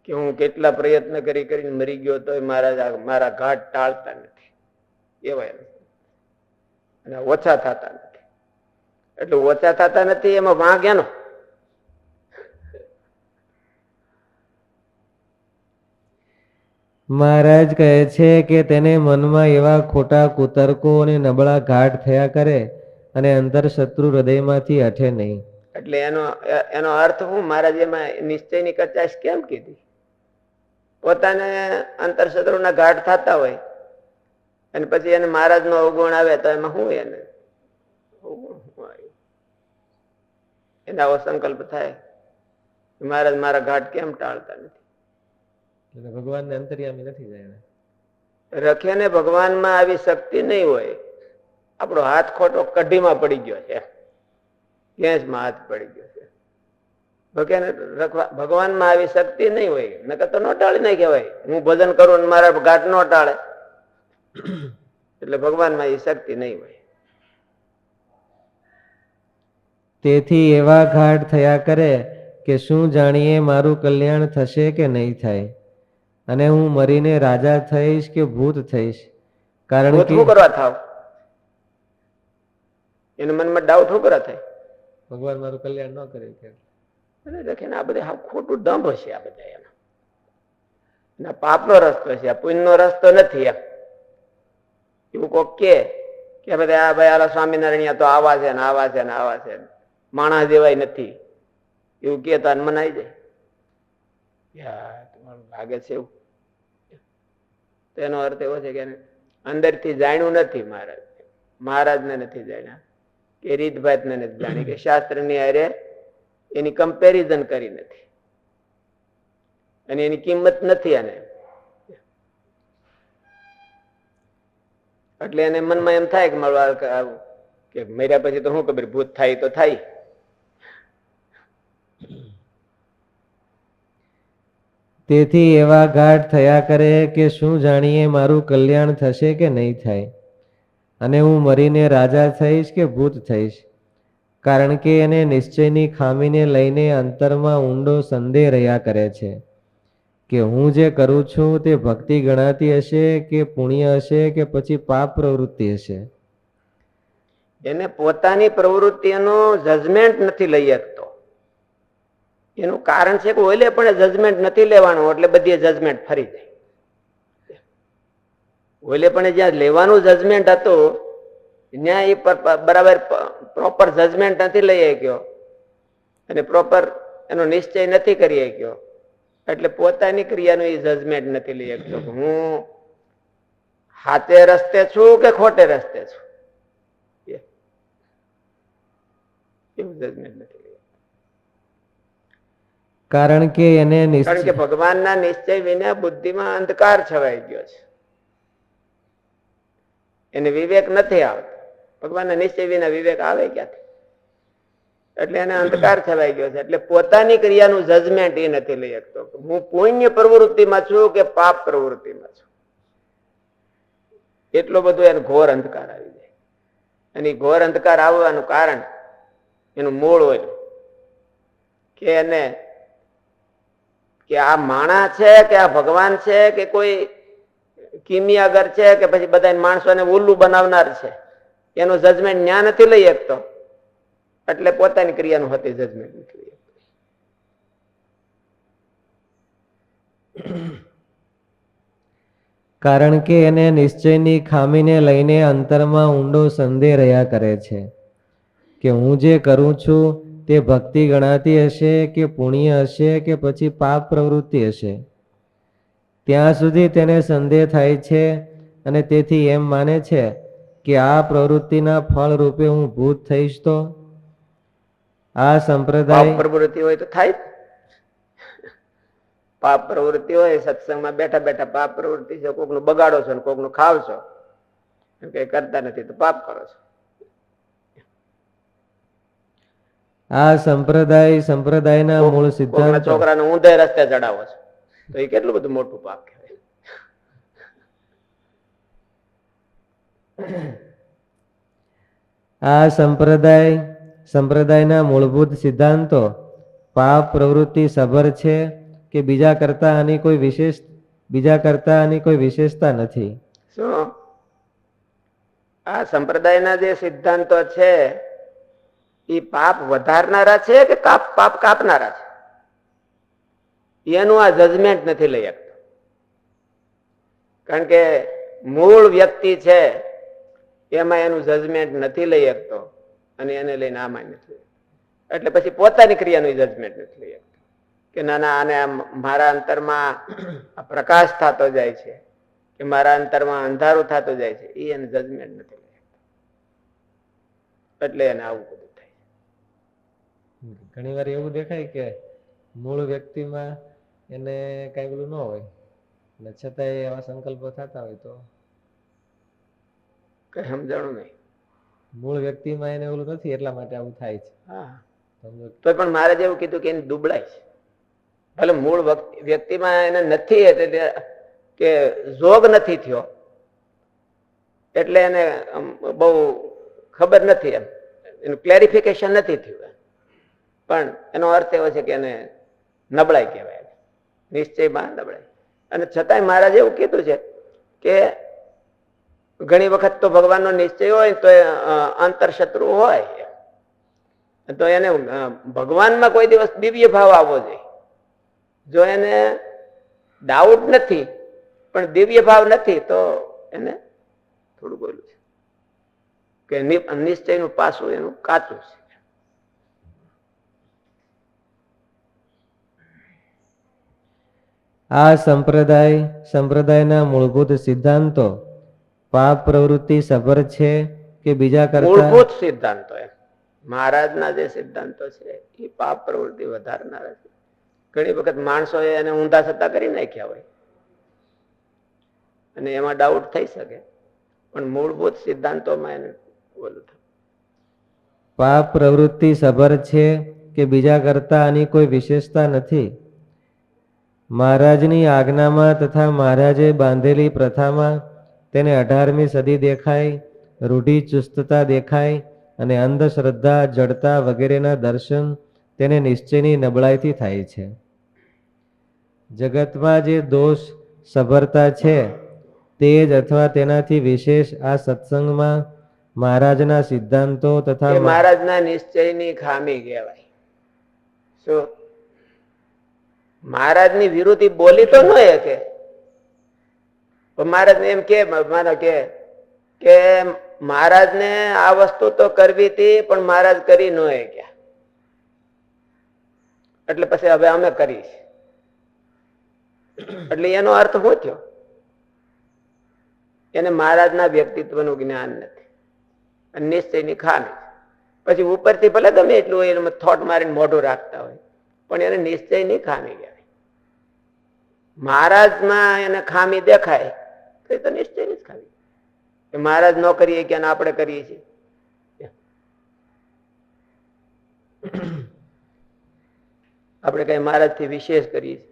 કે હું કેટલા પ્રયત્ન કરીને મરી ગયો તો મારા ઘાટ ટાળતા નથી એવા અને ઓછા થતા નથી. એટલે ઓછા થતા નથી એમાં વાંક એનો. મહારાજ કહે છે કે તેને મનમાં એવા ખોટા કુતર્કો અને નબળા ઘાટ થયા કરે અને અંતર શત્રુ હૃદયમાંથી હઠે નહીં. એટલે એનો અર્થ હું મહારાજ એમાં નિશ્ચયની કચાશ કેમ કીધી? પોતાને અંતર શત્રુના ઘાટ થતા હોય અને પછી એને મહારાજ નો અવગુણ આવે તો એમાં શું એને એના આવો સંકલ્પ થાય મહારાજ મારા ઘાટ કેમ ટાળતા નથી? ભગવાનને અંતર્યામી નથી જાય. રખે ને ભગવાનમાં આવી શક્તિ નહીં હોય. આપણો હાથ ખોટો કઢીમાં પડી ગયો છે, ગેસમાં હાથ પડી ગયો છે. ભગવાનમાં આવી શક્તિ નહીં હોય. નકર તો નો ટાળી નહીં કહેવાય. હું ભજન કરું ને મારા ઘાટ નો ટાળે એટલે ભગવાનમાં એ શક્તિ નહીં હોય. તેથી એવા ઘાટ થયા કરે કે શું જાણીએ મારું કલ્યાણ થશે કે નહીં થાય, અને હું મરીને રાજા થઈશ કે ભૂત થઈશ. કારણ કે શું કરવા થાવ? એના મનમાં ડાઉટ શું કરવા થાય? ભગવાન મારું કલ્યાણ ન કરે કે આ બધા ખોટું દંભ છે. આ બધા એના પાપનો રસ્તો છે, આ પુણ્યનો રસ્તો નથી. એમ એવું કોક કે બધા આ ભાઈ આલા સ્વામિનારાયણ તો આવા છે ને આવા છે ને આવા છે, માણસ જેવાય નથી એવું કે તો મનાઈ જાય. લાગે છે એવું. તેનો અર્થ એવો છે કે અંદરથી જાણ્યું નથી. મહારાજને નથી જાણ્યા કે રીતભાતને નથી જાણી કે શાસ્ત્રની હારે એની કમ્પેરિઝન કરી નથી અને એની કિંમત નથી. એને એટલે એને મનમાં એમ થાય કે મળવા કે મર્યા પછી તો શું ખબર, ભૂત થાય તો થાય. તેથી એવા ઘાટ થયા કરે કે શું જાણીએ મારું કલ્યાણ થશે કે નહીં થાય, અને હું મરીને રાજા થઈશ કે ભૂત થઈશ. કારણ કે એને નિશ્ચયની ખામીને લઈને અંતરમાં ઊંડો સંદેહ રહ્યા કરે છે કે હું જે કરું છું તે ભક્તિ ગણાતી હશે કે પુણ્ય હશે કે પછી પાપ પ્રવૃત્તિ હશે. એને પોતાની પ્રવૃત્તિનું જજમેન્ટ નથી લઈ શકતો. એનું કારણ છે કે ઓલે પણ જજમેન્ટ નથી લેવાનું, એટલે બધી જજમેન્ટ ફરી જાય. ઓલે પણ જ્યાં લેવાનું જજમેન્ટ હતું ત્યાં એ બરાબર પ્રોપર જજમેન્ટ નથી લઈ શક્યો અને પ્રોપર એનો નિશ્ચય નથી કરી શક્યો, એટલે પોતાની ક્રિયાનું એ જજમેન્ટ નથી લઈ શકતો. હું હાથે રસ્તે છું કે ખોટે રસ્તે છું એવું જજમેન્ટ નથી. કારણ કે ભગવાનના નિશ્ચય વિના બુદ્ધિમાં અંધકાર છવાઈ ગયો છે. એને વિવેક નથી આવતો. ભગવાનના નિશ્ચય વિના વિવેક આવે ક્યાંથી? એટલે એને અંધકાર છવાઈ ગયો છે. એટલે પોતાની ક્રિયાનું જજમેન્ટ એ નથી લઈ શકતો. હું પુણ્ય પ્રવૃત્તિમાં છું કે પાપ પ્રવૃત્તિમાં છું, એટલો બધો એને ઘોર અંધકાર આવી જાય. અને ઘોર અંધકાર આવવાનું કારણ એનું મૂળ હોય કે એને કે આ માણા છે કે આ ભગવાન છે કે કોઈ કિમિયાગર છે કે પછી બધા માણસોને ઉલ્લુ બનાવનાર છે, એનું જજમેન્ટ ન્યા નથી લઈ શકતો. એટલે પોતાની ક્રિયાનું હતી જજમેન્ટ નથી લઈ શકતો. કારણ કે એને નિશ્ચયની ખામીને લઈને અંતરમાં ઊંડો સંદેહ રહ્યા કરે છે કે હું જે કરું છું તે ભક્તિ ગણાતી હશે કે પુણ્ય હશે કે પછી પાપ પ્રવૃત્તિ હશે. ત્યાં સુધી તેને સંદેહ થાય છે અને તેથી એમ માને છે કે આ પ્રવૃત્તિના ફળ રૂપે હું ભૂત થઈશ. તો આ સંપ્રદાય પ્રવૃત્તિ હોય તો થાય. પાપ પ્રવૃત્તિ હોય, સત્સંગમાં બેઠા બેઠા પાપ પ્રવૃત્તિ છે, કોકનું બગાડો છો ને કોકનું ખાવ છો, કઈ કરતા નથી તો પાપ કરો છો. આ સંપ્રદાયના મૂળ સિદ્ધાંત છોકરાને ઊંધે રસ્તે ચડાવો છો તો એ કેટલું બધું મોટું પાપ કહેવાય. આ સંપ્રદાયના મૂળભૂત સિદ્ધાંતો પાપ પ્રવૃત્તિ સભર છે કે બીજા કરતા આની કોઈ વિશેષતા નથી. શું આ સંપ્રદાયના જે સિદ્ધાંતો છે એ પાપ વધારનારા છે કે પાપ કાપનારા છે એનું આ જજમેન્ટ નથી લઈ શકતો. કારણ કે મૂળ વ્યક્તિ છે એમાં એનું જજમેન્ટ નથી લઈ શકતો અને એને લઈને આમાં નથી. એટલે પછી પોતાની ક્રિયાનું જજમેન્ટ નથી લઈ શકતો કે ના ના આને મારા અંતરમાં પ્રકાશ થતો જાય છે કે મારા અંતરમાં અંધારું થતું જાય છે, એ એને જજમેન્ટ નથી લઈ શકતો. એટલે એને આવું બધું થાય. ઘણી વાર એવું દેખાય કે મૂળ વ્યક્તિમાં એને કઈ બધું ન હોય ને છતાંય એવા સંકલ્પો થતા હોય તો કઈ સમજાણું નહીં. મૂળ વ્યક્તિમાં એને ઓલું નથી એટલા માટે આવું થાય છે. હા, તો પણ મારે જેવું કીધું કે એને દુબળાય છે. ભલે મૂળ વ્યક્તિમાં એને નથી એટલે કે જોગ નથી થયો એટલે એને બહુ ખબર નથી, એનું ક્લેરિફિકેશન નથી થયું. પણ એનો અર્થ એવો છે કે એને નબળાઈ કહેવાય, નિશ્ચયમાં નબળાઈ. અને છતાંય મહારાજે એવું કીધું છે કે ઘણી વખત તો ભગવાનનો નિશ્ચય હોય તો અંતરશત્રુ હોય તો એને ભગવાનમાં કોઈ દિવસ દિવ્ય ભાવ આવવો જોઈએ. જો એને ડાઉટ નથી પણ દિવ્ય ભાવ નથી તો એને થોડું બોલું છે કે નિશ્ચયનું પાસું એનું કાચું છે. આ સંપ્રદાયના મૂળભૂત સિદ્ધાંતો પાપ પ્રવૃત્તિ સભર છે કે બીજા કરતા? મૂળભૂત સિદ્ધાંતો મહારાજના જે સિદ્ધાંતો છે એ પાપ પ્રવૃત્તિ વધારનારા છે. ઘણી વખત માણસો એને ઊંધા સત્તા કરી નાખ્યા હોય અને એમાં ડાઉટ થઈ શકે, પણ મૂળભૂત સિદ્ધાંતોમાં એને બોલું થાય. પાપ પ્રવૃત્તિ સભર છે કે બીજા કરતા આની કોઈ વિશેષતા નથી. મહારાજની આજ્ઞામાં તથા મહારાજે બાંધેલી પ્રથામાં તેને 18મી સદી દેખાય, રૂઢિચુસ્તતા દેખાય અને અંધશ્રદ્ધા, જડતા વગેરેના દર્શન તેને નિશ્ચયની નબળાઈથી થાય છે. જગતમાં જે દોષ સભરતા છે તે જ અથવા તેનાથી વિશેષ આ સત્સંગમાં મહારાજના સિદ્ધાંતો તથા મહારાજના નિશ્ચયની ખામી કહેવાય. શું મહારાજની વિરુદ્ધ બોલી તો ન કે મહારાજને એમ કે માનો કે મહારાજને આ વસ્તુ તો કરવી હતી પણ મહારાજ કરી ન કે એટલે પછી હવે અમે કરીશ. એટલે એનો અર્થ શું થયો? એને મહારાજના વ્યક્તિત્વનું જ્ઞાન નથી અને નિશ્ચયની ખામી. પછી ઉપરથી ભલે ગમે એટલું એને થોટ મારીને મોઢું રાખતા હોય પણ એને નિશ્ચયની ખામી કહેવાય. મહારાજમાં એને ખામી દેખાય તો એ તો નિશ્ચયની જ ખામી કે મહારાજ ન કરીએ કે આપણે કરીએ છીએ. આપણે કઈ મહારાજ થી વિશેષ કરીએ છીએ.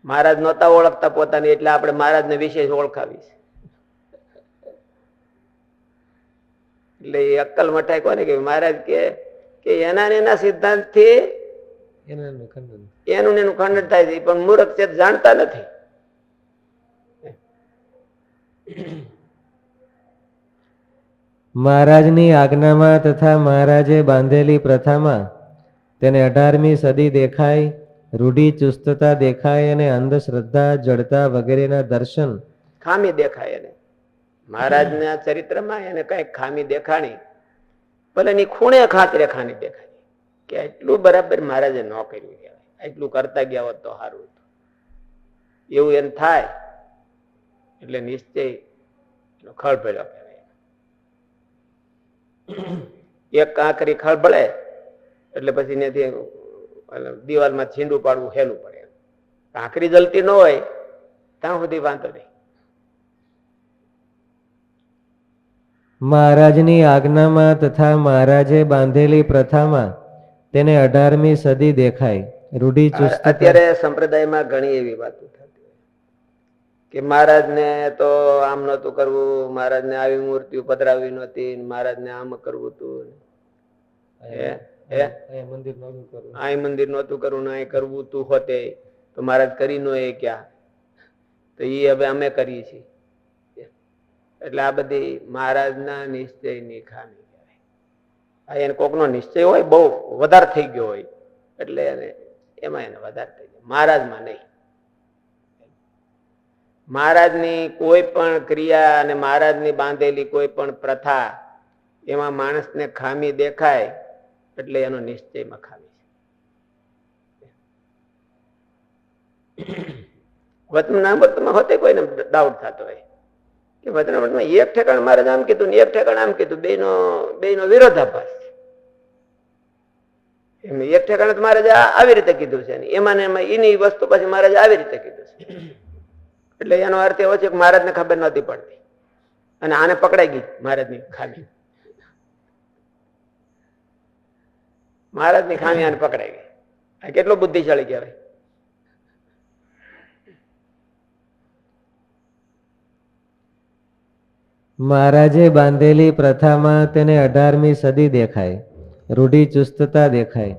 મહારાજ નહોતા ઓળખતા પોતાની એટલે આપણે મહારાજને વિશેષ ઓળખાવી છે. એટલે એ અક્કલ મઠાય કોને કે મહારાજ કે એના સિદ્ધાંત થી એનું ખંડન થાય છે પણ મૂર્ખ છે જાણતા નથી. મહારાજની આજ્ઞામાં તથા મહારાજે બાંધેલી પ્રથામાં તેને 18મી સદી દેખાય, રૂઢિચુસ્તતા દેખાય અને અંધશ્રદ્ધા, જડતા વગેરેના દર્શન ખામી દેખાય. એને મહારાજના ચરિત્રમાં એને કઈક ખામી દેખાણી, ભલે એની ખૂણે ખાતરે ખામી દેખાય કે એટલું બરાબર મહારાજે ન કર્યું કહેવાય, એટલું કરતા ગયા હોત તો સારું હતું. એવું એને થાય એટલે નિશ્ચય ખળભળ્યો કહેવાય. એક કાંકરી ખળભળે એટલે પછી એનાથી દિવાલમાં છીંડું પાડવું હેલું પડે. કાંકરી જલતી ન હોય ત્યાં સુધી વાંધો નહીં. મહારાજની આજ્ઞામાં તથા મહારાજે બાંધેલી પ્રથામાં તેને 18મી સદી દેખાય, રૂઢિચુસ્ત. અત્યારે સંપ્રદાયમાં ઘણી એવી વાતો થતી કે મહારાજને તો આમ નતું કરવું, મહારાજને આવી મૂર્તિઓ પધરાવી નહોતી, મહારાજને આમ કરવું હતું. હે અહીંયા મંદિર નહોતું કરવું. આ મંદિર નહોતું કરવું ને અહીં કરવું તું હોતે તો મહારાજ કરી નો એ ક્યાં, તો એ હવે અમે કરીએ છીએ. એટલે આ બધી મહારાજના નિશ્ચયની ખામી કહેવાય. આ એને કોકનો નિશ્ચય હોય બહુ વધારે થઈ ગયો હોય એટલે એને એમાં એને વધારે થઈ જાય, મહારાજમાં નહીં. મહારાજની કોઈ પણ ક્રિયા અને મહારાજની બાંધેલી કોઈ પણ પ્રથા એમાં માણસને ખામી દેખાય એટલે એનો નિશ્ચયમાં ખામી છે. વચનામૃતમાં હોતે કોઈને ડાઉટ થતો હોય કે વચનામૃતમાં એક ઠેકાણ મહારાજ આમ કીધું ને એક ઠેકાણ આમ કીધું, બેનો વિરોધાભાસ છે. એમ એક ઠેકાણે તો મહારાજ આવી રીતે કીધું છે એમાં ને એમાં એની વસ્તુ પછી મહારાજ આવી રીતે કીધું છે. એટલે એનો અર્થ એવો છે કે મહારાજને ખબર નહોતી પડતી અને આને પકડાઈ ગઈ મહારાજની ખામી. મહારાજની ખામી આને પકડાઈ ગઈ. આ કેટલો બુદ્ધિશાળી કહેવાય. મહારાજે બાંધેલી પ્રથામાં તેને 18મી સદી દેખાય, રૂઢિચુસ્તતા દેખાય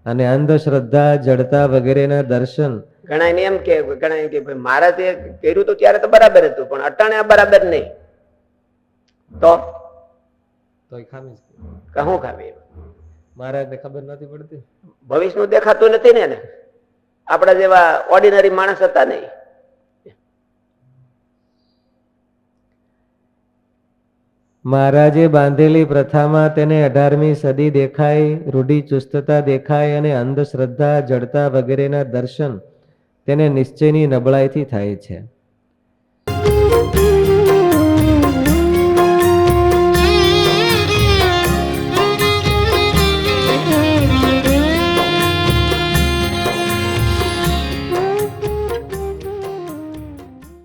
અને અંધશ્રદ્ધા, જડતા વગેરેના દર્શન. ઘણા એમ કે ભાઈ મહારાજે કર્યું તો ત્યારે તો બરાબર હતું પણ અટાણે આ બરાબર નહીં તો ખામી કહું ખામી. મહારાજને ખબર નથી પડતી, ભવિષ્યનું દેખાતું નથી ને એને. આપણા જેવા ઓર્ડિનરી માણસ હતા નહીં. મહારાજે બાંધેલી પ્રથામાં તેને 18મી સદી દેખાય, રૂઢિચુસ્તતા દેખાય અને અંધશ્રદ્ધા, જડતા વગેરેના દર્શન તેને નિશ્ચયની નબળાઈથી થાય છે.